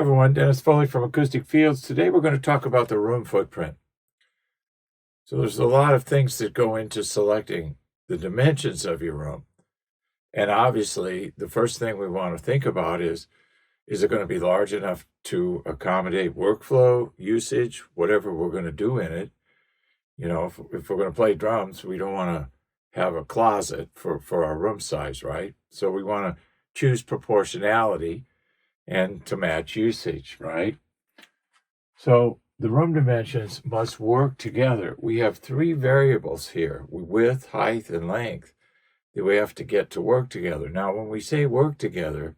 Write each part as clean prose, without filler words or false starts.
everyone, Dennis Foley from Acoustic Fields. Today we're going to talk about the room footprint. So there's a lot of things that go into selecting the dimensions of your room. And obviously, the first thing we want to think about is it going to be large enough to accommodate workflow, usage, whatever we're going to do in it? You know, if we're going to play drums, we don't want to have a closet for our room size, right? So we want to choose proportionality and to match usage, right? So the room dimensions must work together. We have three variables here, width, height, and length, that we have to get to work together. Now, when we say work together,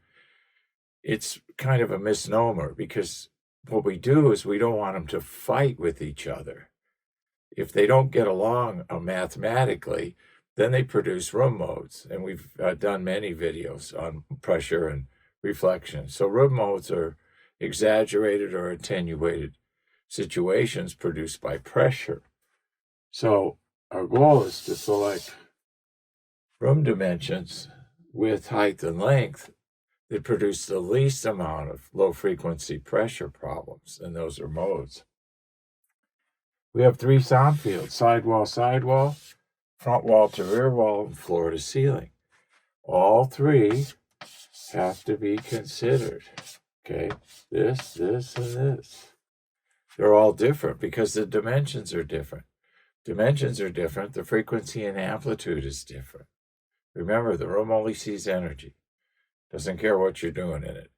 it's kind of a misnomer because what we do is we don't want them to fight with each other. If they don't get along mathematically, then they produce room modes. And we've done many videos on pressure and reflection. So room modes are exaggerated or attenuated situations produced by pressure. So our goal is to select room dimensions, width, height, and length that produce the least amount of low-frequency pressure problems, and those are modes. We have three sound fields: sidewall, front wall to rear wall, and floor to ceiling. All three have to be considered, okay? This, and this. They're all different because the dimensions are different. Dimensions are different. The frequency and amplitude is different. Remember, the room only sees energy. Doesn't care what you're doing in it.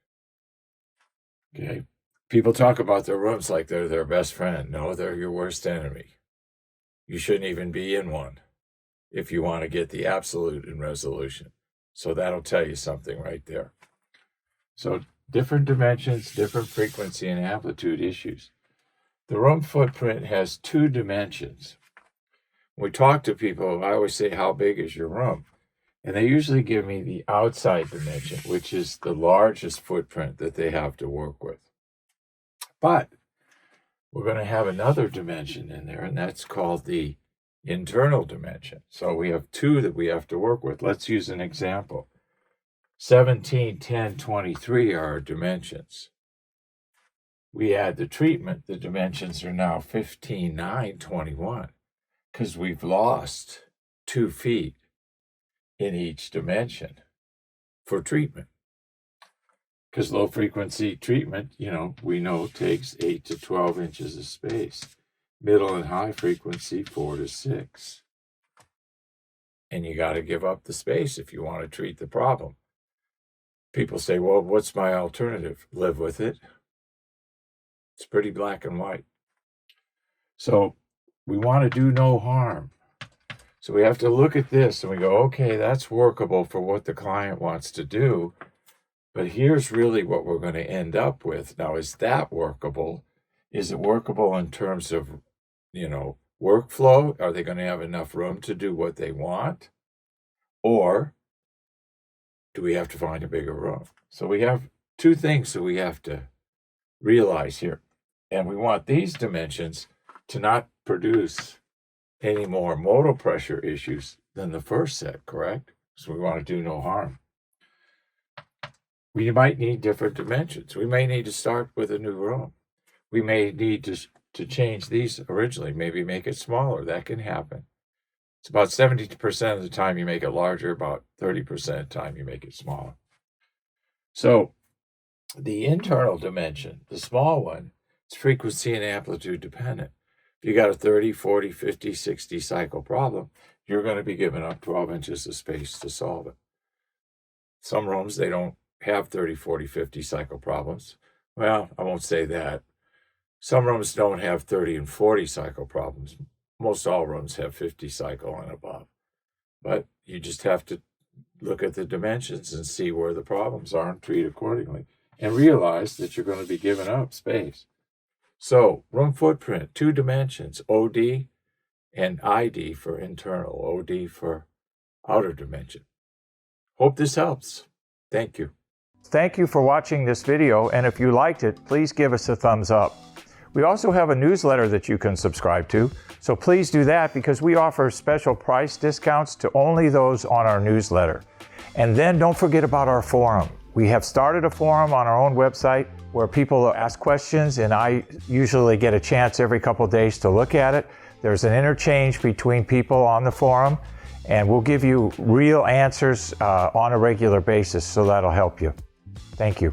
Okay? People talk about their rooms like they're their best friend. No, they're your worst enemy. You shouldn't even be in one if you want to get the absolute in resolution. So that'll tell you something right there. So different dimensions, different frequency and amplitude issues. The room footprint has two dimensions. When we talk to people, I always say, how big is your room? And they usually give me the outside dimension, which is the largest footprint that they have to work with. But we're going to have another dimension in there, and that's called the internal dimension. So we have two that we have to work with. Let's use an example. 17, 10, 23 are our dimensions. We add the treatment, the dimensions are now 15, 9, 21, because we've lost 2 feet in each dimension for treatment. Because low frequency treatment, we know takes 8 to 12 inches of space. Middle and high frequency, 4 to 6. And you got to give up the space if you want to treat the problem. People say, well, what's my alternative? Live with it. It's pretty black and white. So we want to do no harm. So we have to look at this and we go, okay, that's workable for what the client wants to do. But here's really what we're going to end up with. Now, is that workable? Is it workable in terms of, workflow? Are they going to have enough room to do what they want? Or do we have to find a bigger room? So we have two things that we have to realize here. And we want these dimensions to not produce any more modal pressure issues than the first set, correct? So we want to do no harm. We might need different dimensions. We may need to start with a new room. We may need to change these originally, maybe make it smaller. That can happen. It's about 70% of the time you make it larger, about 30% of the time you make it smaller. So the internal dimension, the small one, it's frequency and amplitude dependent. If you got a 30, 40, 50, 60 cycle problem, you're going to be giving up 12 inches of space to solve it. Some rooms, they don't have 30, 40, 50 cycle problems. Well, I won't say that. Some rooms don't have 30 and 40 cycle problems. Most all rooms have 50 cycle and above. But you just have to look at the dimensions and see where the problems are and treat accordingly. And realize that you're going to be giving up space. So, room footprint, two dimensions, OD and ID for internal, OD for outer dimension. Hope this helps. Thank you. Thank you for watching this video, and if you liked it, please give us a thumbs up. We also have a newsletter that you can subscribe to, so please do that because we offer special price discounts to only those on our newsletter. And then don't forget about our forum. We have started a forum on our own website where people ask questions, and I usually get a chance every couple of days to look at it. There's an interchange between people on the forum, and we'll give you real answers on a regular basis, so that'll help you. Thank you.